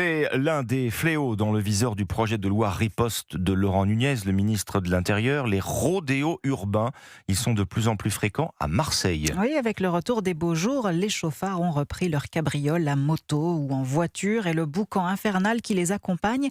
C'est l'un des fléaux dans le viseur du projet de loi riposte de Laurent Nunez, le ministre de l'Intérieur, les rodéos urbains. Ils sont de plus en plus fréquents à Marseille. Oui, avec le retour des beaux jours, les chauffards ont repris leurs cabrioles à moto ou en voiture et le boucan infernal qui les accompagne.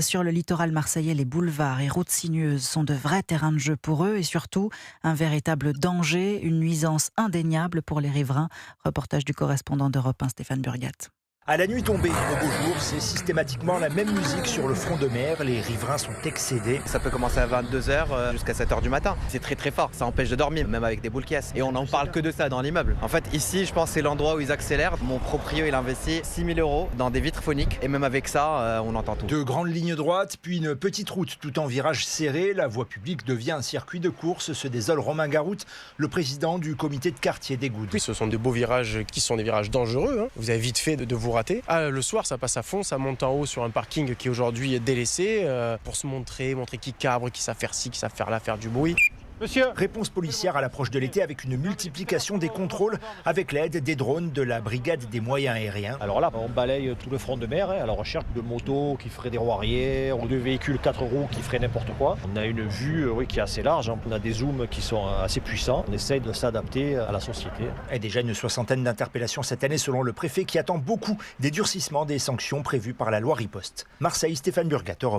Sur le littoral marseillais, les boulevards et routes sinueuses sont de vrais terrains de jeu pour eux et surtout un véritable danger, une nuisance indéniable pour les riverains. Reportage du correspondant d'Europe 1, Stéphane Burgat. À la nuit tombée, au beau jour, c'est systématiquement la même musique sur le front de mer. Les riverains sont excédés. Ça peut commencer à 22h jusqu'à 7h du matin. C'est très très fort, ça empêche de dormir, même avec des boules qui cassent. Et on n'en parle que de ça dans l'immeuble. En fait, ici, je pense que c'est l'endroit où ils accélèrent. Mon proprio, il a investi 6 000 € dans des vitres phoniques. Et même avec ça, on entend tout. Deux grandes lignes droites, puis une petite route tout en virage serré. La voie publique devient un circuit de course, se désole Romain Garout, le président du comité de quartier des Goudes. Oui, ce sont de beaux virages qui sont des virages dangereux. Vous avez vite fait de vous rater. Le soir, ça passe à fond, ça monte en haut sur un parking qui aujourd'hui est délaissé pour se montrer qui cabre, qui savent faire ci, qui savent faire là, faire du bruit. Monsieur. Réponse policière à l'approche de l'été avec une multiplication des contrôles avec l'aide des drones de la brigade des moyens aériens. Alors là, on balaye tout le front de mer à la recherche de motos qui feraient des roues arrière ou de véhicules 4 roues qui feraient n'importe quoi. On a une vue qui est assez large, on a des zooms qui sont assez puissants. On essaye de s'adapter à la société. Et déjà une 60aine d'interpellations cette année selon le préfet qui attend beaucoup des durcissements des sanctions prévues par la loi riposte. Marseille, Stéphane Burgat, Europe 1.